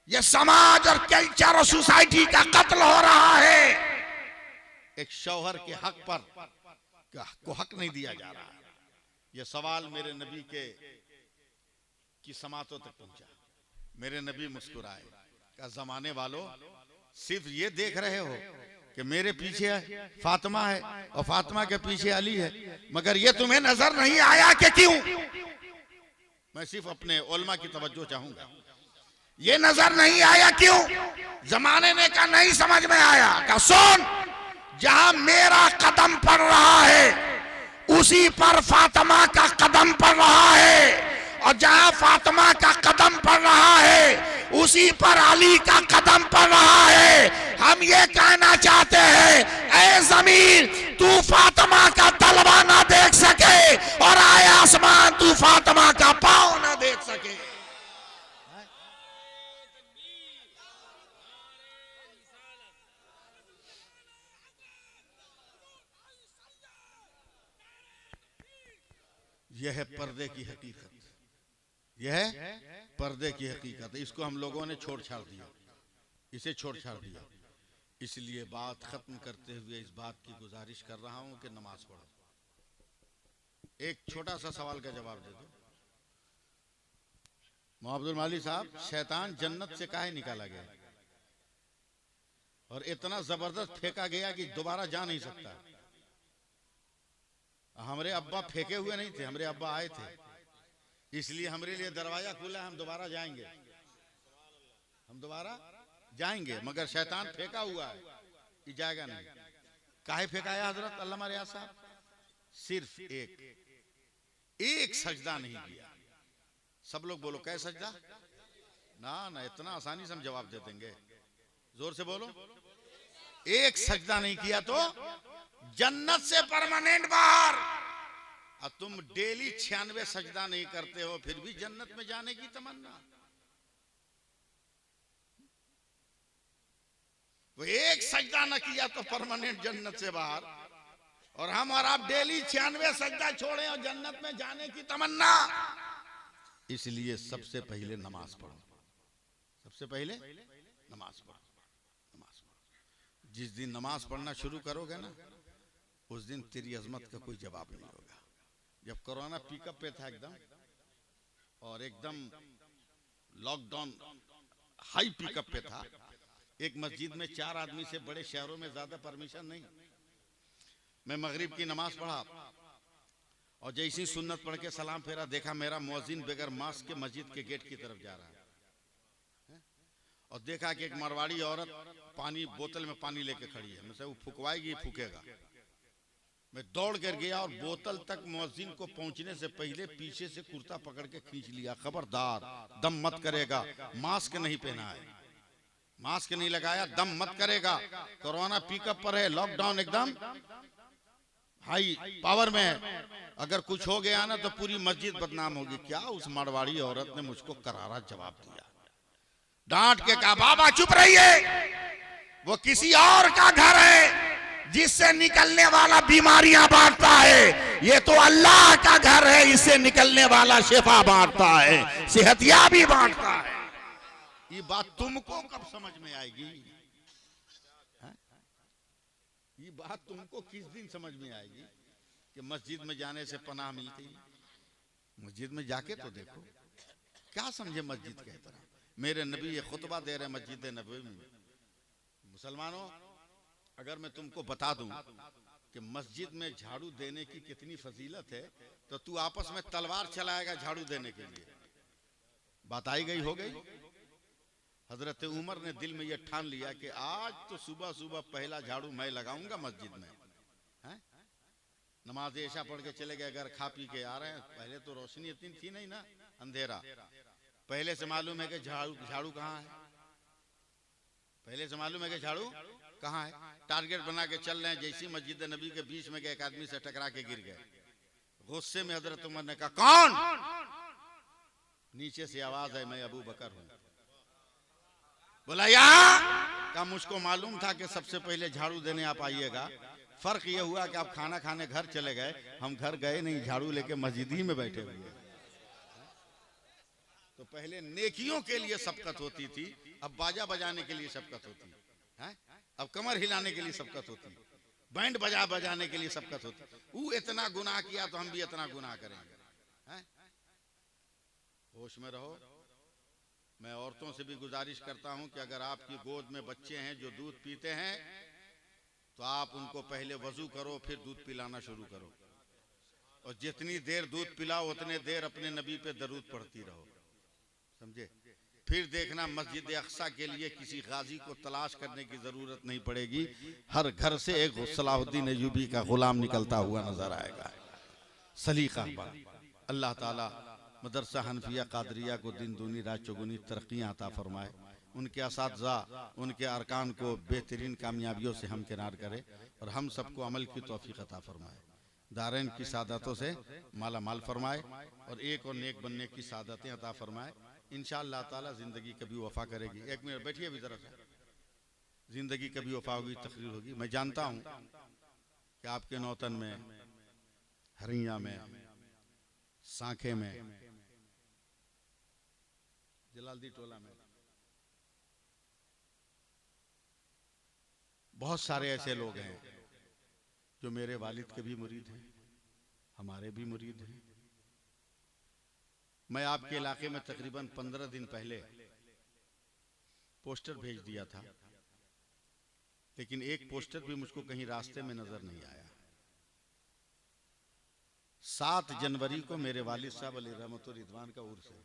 ये समाज और कल्चर और सोसाइटी का कत्ल हो रहा है। एक शौहर के हक पर को हक नहीं दिया जा रहा है। यह सवाल मेरे नबी की समातों तक पहुंचा। मेरे नबी मुस्कुराए, का जमाने वालों सिर्फ ये देख रहे हो कि मेरे पीछे फातिमा है और फातिमा के पीछे अली है, मगर ये तुम्हें नजर नहीं आया कि क्यों? मैं सिर्फ अपने उलमा की तवज्जो चाहूंगा। ये नजर नहीं आया क्यों? जमाने ने कहा नहीं समझ में आया। का सुन, जहां मेरा कदम पड़ रहा है उसी पर फातिमा का कदम पड़ रहा है, और जहां फातिमा का कदम पड़ रहा है उसी पर अली का कदम पड़ रहा है। हम ये कहना चाहते हैं, ऐ जमीन तू फातिमा का तलवा ना देख सके, और आए आसमान तू फातिमा का पांव ना देख सके। यह है पर्दे की हकीकत, यह है पर्दे की हकीकत। इसको हम लोगों ने छोड़ छाड़ दिया, इसे छोड़ छाड़ दिया। इसलिए बात खत्म करते हुए इस बात की गुजारिश कर रहा हूं कि नमाज पढ़ो। एक छोटा सा सवाल का जवाब दे दो। मोहब्बतुल माली साहब, शैतान जन्नत से काहे निकाला गया और इतना जबरदस्त फेंका गया कि दोबारा जा नहीं सकता? हमारे अब्बा फेंके हुए नहीं थे, हमारे अब्बा आए थे, इसलिए हमारे लिए दरवाजा खुला, हम दोबारा जाएंगे, हम दोबारा जाएंगे, मगर शैतान फेंका हुआ है कि जाएगा नहीं। काहे फेंका है हजरत अल्लामा रियाज साहब? सिर्फ एक सजदा नहीं किया। सब लोग बोलो, कै सजदा? ना ना, इतना आसानी से हम जवाब दे देंगे, जोर से बोलो। एक सजदा नहीं किया तो जन्नत से परमानेंट बाहर। और तुम डेली 96 सजदा नहीं करते हो, फिर भी जन्नत में जाने की तमन्ना। वो एक सजदा न किया तो परमानेंट जन्नत से बाहर, और हम और आप डेली 96 सजदा छोड़े और जन्नत में जाने की तमन्ना। इसलिए सबसे पहले नमाज पढ़ो, सबसे पहले नमाज पढ़ो, नमाज पढ़ो। जिस दिन नमाज पढ़ना शुरू करोगे ना, उस दिन तेरी अजमत का कोई जवाब नहीं होगा। जब कोरोना पिकअप पे था एकदम, और एकदम लॉकडाउन हाई पिकअप पे था, एक मस्जिद में 4 आदमी से, बड़े शहरों में ज्यादा परमिशन नहीं। मैं मगरिब की नमाज पढ़ा और जैसी सुन्नत पढ़ के सलाम फेरा, देखा मेरा मुअज्जिन बगैर मास्क के मस्जिद के गेट की तरफ जा रहा है, और देखा कि एक मारवाड़ी औरत पानी, बोतल में पानी लेके खड़ी है। मैं वो फुकवाएगी, फूकेगा। मैं दौड़ कर गया और बोतल तक मुअज्जिन को पहुंचने से पहले पीछे से कुर्ता पकड़ के खींच लिया। खबरदार, दम मत करेगा, मास्क नहीं पहना है, मास्क नहीं लगाया, दम मत करेगा। कोरोना पिकअप पर है, लॉकडाउन एकदम हाई पावर में है, अगर कुछ हो गया ना तो पूरी मस्जिद बदनाम होगी। क्या उस मारवाड़ी औरत ने मुझको करारा जवाब दिया, डांट के कहा, बाबा चुप रहिए, वो किसी और का घर है जिससे निकलने वाला बीमारियां बांटता है, ये तो अल्लाह का घर है, इससे निकलने वाला शिफा बांटता है, सेहतियाबी बांटता है। ये बात तुमको कब समझ में आएगी? है? ये बात तुमको किस दिन समझ में आएगी कि मस्जिद में जाने से पनाह मिलती है? मस्जिद में जाके तो देखो, क्या समझे मस्जिद के तरह। मेरे नबी ये खुतबा दे रहे मस्जिद नबवी में। मुसलमानों, अगर मैं तुमको बता दूं कि मस्जिद में झाड़ू देने की कितनी फजीलत है, तो तू आपस में तलवार चलाएगा झाड़ू देने के लिए। बात आई गई हो गई। हजरत उमर ने दिल में यह ठान लिया कि आज तो सुबह सुबह पहला झाड़ू मैं लगाऊंगा मस्जिद में। है? नमाज ऐशा पढ़ के चले गए, अगर खा पी के आ रहे हैं। पहले तो रोशनी इतनी थी नहीं ना, अंधेरा। पहले से मालूम है कि झाड़ू कहाँ है। पहले से मालूम है कि झाड़ू कहाँ है। टारगेट बना के चल रहे हैं। जैसी मस्जिद नबी के बीच में गए, एक आदमी से टकरा के गिर गए। गुस्से में हजरत उमर ने कहा, कौन? नीचे से आवाज है, मैं अबू बकर हूं। बोला यहाँ का मुझको मालूम था कि सबसे पहले झाड़ू देने आप आइएगा। फर्क यह हुआ कि आप खाना खाने घर चले गए, हम घर गए नहीं, झाड़ू लेके मस्जिद ही में बैठे हुए। तो पहले नेकियों के लिए सबकत होती थी, अब बाजा बजाने के लिए सबकत होती है। अब कमर हिलाने के लिए सबकत होती, बैंड बजाने के लिए सबकत होती। वो इतना गुनाह किया तो हम भी इतना गुनाह करेंगे। होश में रहो। मैं औरतों से भी गुजारिश करता हूं कि अगर आपकी गोद में बच्चे हैं जो दूध पीते हैं, तो आप उनको पहले वजू करो, फिर दूध पिलाना शुरू करो। और जितनी देर दूध पिलाओ उतने देर अपने नबी पे दरूद पढ़ती रहो। समझे? फिर देखना मस्जिद अक्सा के लिए किसी गाजी को तलाश करने की जरूरत नहीं पड़ेगी। हर घर से एक सलाहुद्दीन अय्यूबी का गुलाम निकलता हुआ नजर आएगा। सलीका। अल्लाह ताला मदरसा हनफिया कादरिया को दिन दूनी रात चौगुनी तरक्कियां अता फरमाए। उनके असातिज़ा, उनके अरकान को बेहतरीन कामयाबियों से हमकिनार करे और हम सबको अमल की तौफीक अता फरमाए। दारैन की सादतों से माला माल फरमाए और एक और नेक बनने की सादतें अता फरमाए। इंशाअल्लाह ताला जिंदगी कभी वफा करेगी। एक मिनट बैठिए अभी जरा सा। जिंदगी कभी वफा होगी, तकरीर होगी। मैं जानता हूँ कि आपके नौतन में, हरिया में, सांखे में, जलालदी टोला में बहुत सारे ऐसे लोग हैं जो मेरे वालिद के भी मुरीद हैं, हमारे भी मुरीद हैं। मैं आपके इलाके में तकरीबन 15 दिन पहले पोस्टर भेज दिया था, लेकिन एक पोस्टर भी मुझको कहीं रास्ते में नजर नहीं आया। 7 जनवरी को मेरे वालिद साहब अली रहमतुर रिदवान का उर्स है।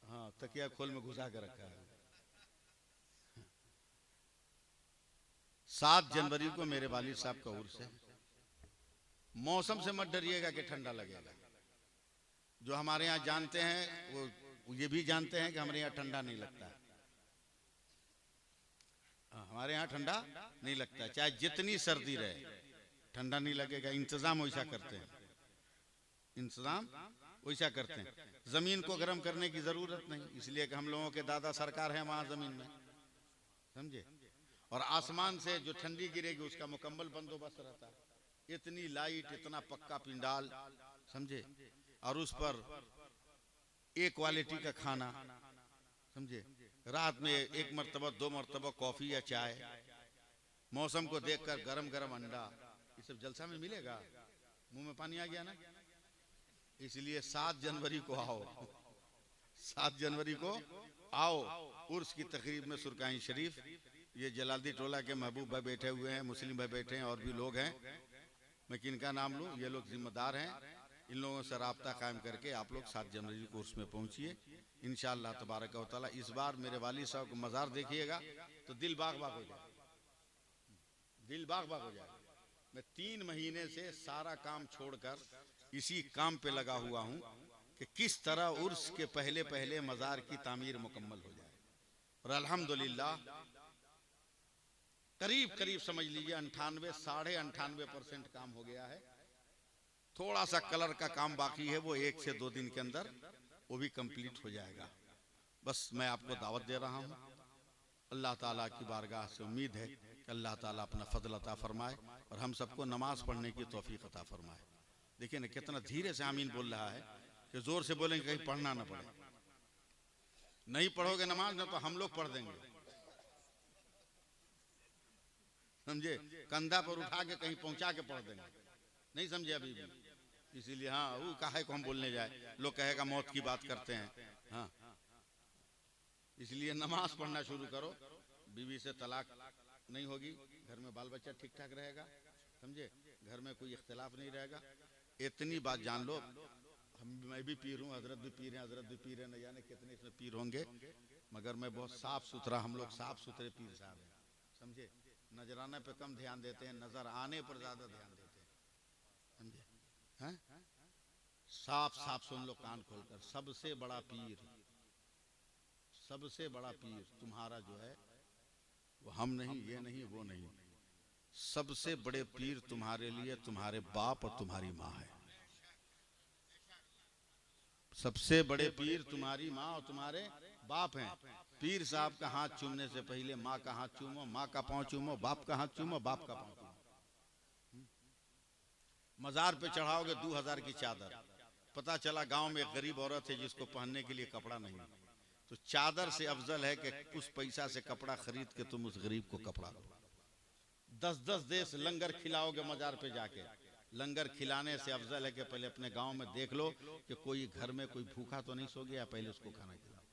हाँ, तकिया खोल में घुसा कर रखा है। 7 जनवरी को मेरे वालिद साहब का उर्स है। मौसम से मत डरिएगा कि ठंडा लगेगा। जो हमारे यहाँ जानते हैं वो ये भी जानते हैं कि हमारे यहाँ ठंडा नहीं लगता है। हमारे यहाँ ठंडा नहीं लगता है, चाहे जितनी सर्दी रहे ठंडा नहीं लगेगा। इंतजाम वैसा करते हैं, इंतजाम वैसा करते हैं। जमीन को गर्म करने की जरूरत नहीं, इसलिए कि हम लोगों के दादा सरकार है वहां जमीन में। समझे? और आसमान से जो ठंडी गिरेगी उसका मुकम्मल बंदोबस्त रहता है। इतनी लाइट, इतना पक्का पिंडाल, समझे? और उस पर एक क्वालिटी का खाना, समझे? रात में 1 मरतबा 2 मरतबा कॉफी या चाय, मौसम को देखकर गरम गरम अंडा, ये सब जलसा में मिलेगा। मुंह में पानी आ गया ना? इसलिए 7 जनवरी को आओ, 7 जनवरी को आओ। उर्स की तकरीब में सुरकाई शरीफ, ये जलालदी टोला के महबूब भाई बैठे हुए हैं, मुस्लिम भाई बैठे हैं, और भी लोग हैं। मैं किनका नाम लूं? ये लोग जिम्मेदार हैं। इन लोगों से राब्ता कायम करके आप लोग 7 जनवरी को उर्स में पहुंचिए इंशाअल्लाह तबारक व तआला। इस बार मेरे वालिद साहब को मज़ार देखिएगा तो दिल बाग बाग हो जाए, दिल बाग बाग हो जाए। मैं 3 महीने से सारा काम छोड़कर इसी काम पे लगा हुआ हूं कि किस तरह उर्स के पहले पहले मज़ार की तामीर मुकम्मल हो जाए। और अल्हम्दुलिल्लाह करीब करीब समझ लीजिए 98 साढ़े 98% काम हो गया है। थोड़ा सा कलर का काम बाकी है, वो 1 से 2 दिन के अंदर वो भी कंप्लीट हो जाएगा। बस मैं आपको दावत दे रहा हूँ। अल्लाह ताला की बारगाह से उम्मीद है कि अल्लाह ताला अपना फजल अता फरमाए और हम सबको नमाज पढ़ने की तौफीक अता फरमाए। देखिए ना कितना धीरे से आमीन बोल रहा है। कि जोर से बोलेंगे कहीं पढ़ना ना पड़े। नहीं पढ़ोगे नमाज ना तो हम लोग पढ़ देंगे, समझे, कंधा पर उठा के कहीं पहुंचा के पढ़ देंगे, नहीं समझे अभी भी। इसीलिए हाँ, वो काहे को हम बोलने जाए, लोग कहेगा मौत की बात करते हैं। हाँ, इसलिए नमाज पढ़ना शुरू करो, बीवी से तलाक नहीं होगी, घर में बाल बच्चा ठीक ठाक रहेगा, समझे, घर में कोई इख्तिलाफ नहीं रहेगा। इतनी बात जान लो, मैं भी पीर हूँ, हजरत भी पीर हैं, हजरत भी पीर हैं, न जाने कितने इसमें पीर होंगे, मगर मैं बहुत साफ सुथरा, हम लोग साफ सुथरे पीर साहब हैं, समझे। नजराने पे कम ध्यान देते हैं, नजर आने पर ज्यादा ध्यान देते हैं, समझे। हैं, साफ साफ सुन लो कान खोलकर, सबसे बड़ा पीर, सबसे बड़ा पीर तुम्हारा जो है वो हम नहीं, ये नहीं, वो नहीं, सबसे बड़े पीर तुम्हारे लिए तुम्हारे बाप और तुम्हारी माँ है। सबसे बड़े पीर तुम्हारी माँ और तुम्हारे बाप हैं। पीर साहब का हाथ चूमने से पहले माँ का हाथ चूमो, माँ का पाँव चूमो, बाप का हाथ चूमो, बाप का पाँव चूमो। मजार पे चढ़ाओगे 2000 की चादर, पता चला गांव में एक गरीब औरत है जिसको पहनने के लिए कपड़ा नहीं, तो चादर से अफजल है कि उस पैसा से कपड़ा खरीद के तुम उस गरीब को कपड़ा दो। 10-10 देश लंगर खिलाओगे मजार पे जाके, लंगर खिलाने से अफजल है कि पहले अपने गांव में देख लो कि कोई घर में कोई भूखा तो नहीं सो गया, पहले उसको खाना खिलाओ,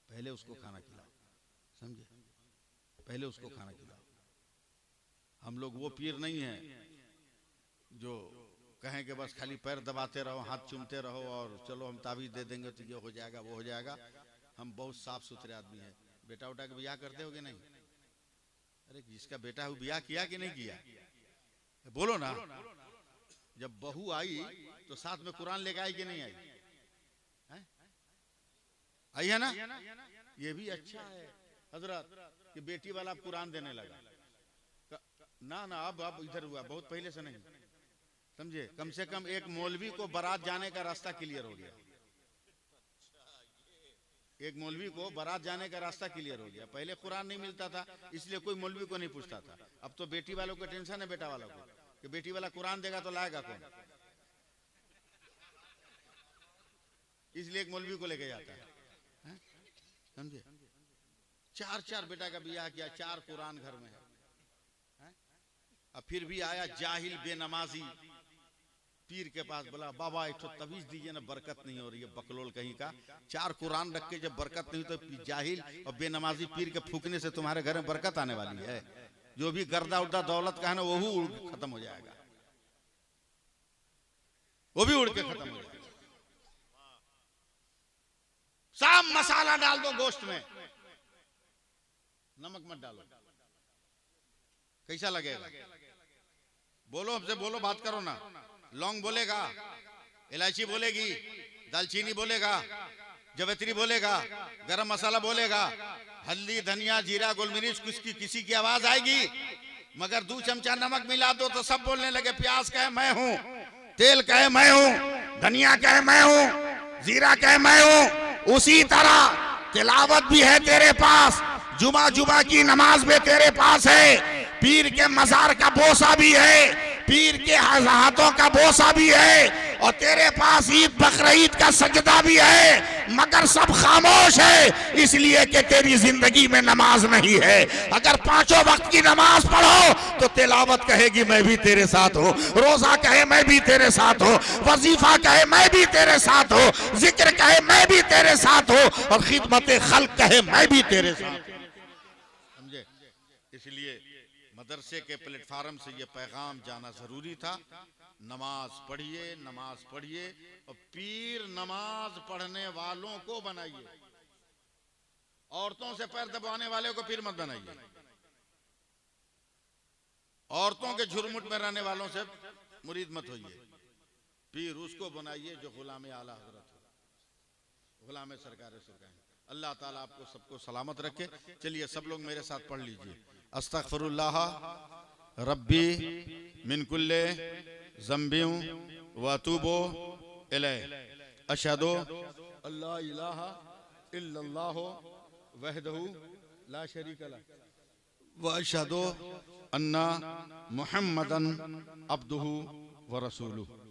पहले उसको खाना खिलाओ, समझे, पहले उसको खाना खिलाओ। हम लोग वो पीर नहीं है जो कहें कि बस खाली पैर दबाते रहो, हाथ चूमते रहो और चलो हम ताबीज दे देंगे तो ये हो जाएगा, वो हो जाएगा। हम बहुत साफ सुथरे आदमी हैं। बेटा उठा के ब्याह करते हो कि नहीं? अरे जिसका बेटा है ब्याह किया कि नहीं किया, बोलो ना। जब बहू आई तो साथ में कुरान लेके आई कि नहीं आई? आई है ना? ये भी अच्छा है हजरत कि बेटी वाला कुरान देने लगा। ना ना, अब इधर हुआ, बहुत पहले से नहीं, समझे। कम से कम एक मौलवी को बारात जाने का रास्ता क्लियर हो गया, एक मौलवी को बारात जाने का रास्ता क्लियर हो गया। पहले कुरान नहीं मिलता था इसलिए कोई मौलवी को नहीं पूछता था। अब तो बेटी वालों को टेंशन है, बेटा वालों को, कि बेटी वाला कुरान देगा तो लाएगा कौन, इसलिए एक मौलवी को लेके जाता है, समझे। 4 बेटा का ब्याह किया, 4 कुरान घर में है। अब फिर भी आया जाहिल बेनमाजी पीर के पास, बोला बाबा एक तो तवीज दीजिए ना, बरकत नहीं हो रही है, बकलोल कहीं का। 4 कुरान रख के जब बरकत नहीं तो जाहिल और बेनमाजी पीर के फूकने से तुम्हारे घर में बरकत आने वाली है। जो भी गर्दा उर्दा दौलत का है ना वो खत्म हो जाएगा, वो भी उड़ के खत्म हो जाएगा। सब मसाला डाल दो गोश्त में, नमक मत डालो, कैसा लगेगा? बोलो, हमसे बोलो, बात करो ना। लौंग बोलेगा, इलायची बोलेगी, दालचीनी बोलेगा, जवेत्री बोलेगा, गरम मसाला बोलेगा, हल्दी धनिया जीरा गोलमिर्च किसी की आवाज आएगी। मगर 2 चमचा नमक मिला दो तो सब बोलने लगे, प्याज कहे मैं हूं, तेल कहे मैं हूं, धनिया कहे मैं हूं, जीरा कहे मैं हूं। उसी तरह तिलावत भी है तेरे पास, जुमा की नमाज में तेरे पास है, पीर के मजार का बोसा भी है, पीर के हाथों का बोसा भी है, और तेरे पास ईद बकरीद का सजदा भी है, मगर सब खामोश है इसलिए कि तेरी जिंदगी में नमाज नहीं है। अगर 5 वक्त की नमाज पढ़ो तो तिलावत कहेगी मैं भी तेरे साथ हूँ, रोजा कहे मैं भी तेरे साथ हूँ, वजीफा कहे मैं भी तेरे साथ हूँ, जिक्र कहे मैं भी तेरे साथ हूँ, और खिदमत खल्क कहे मैं भी तेरे साथ हूँ, समझे। इसलिए मदरसे के प्लेटफार्म से ये पैगाम जाना जरूरी था। नमाज पढ़िए, नमाज पढ़िए, और पीर नमाज पढ़ने वालों को बनाइए, औरतों से पैर दबाने वाले को पीर मत बनाइए, औरतों के झुरमुट में रहने वालों से मुरीद मत होइए, पीर उसको बनाइए जो गुलाम आला हजरत हो, गुलाम सरकार सरकार। अल्लाह ताला आपको सबको सलामत रखे। चलिए सब लोग मेरे साथ पढ़ लीजिए, अस्तगफिरुल्लाह रब्बी मिन कुल्ले ज़ंबिन व अतूबु इलैह, अशहदु अल्ला इलाहा इल्लल्लाह वहदहु ला शरीका लह व अशहदु अन्ना मुहम्मदन अब्दुहु व रसूलुहु।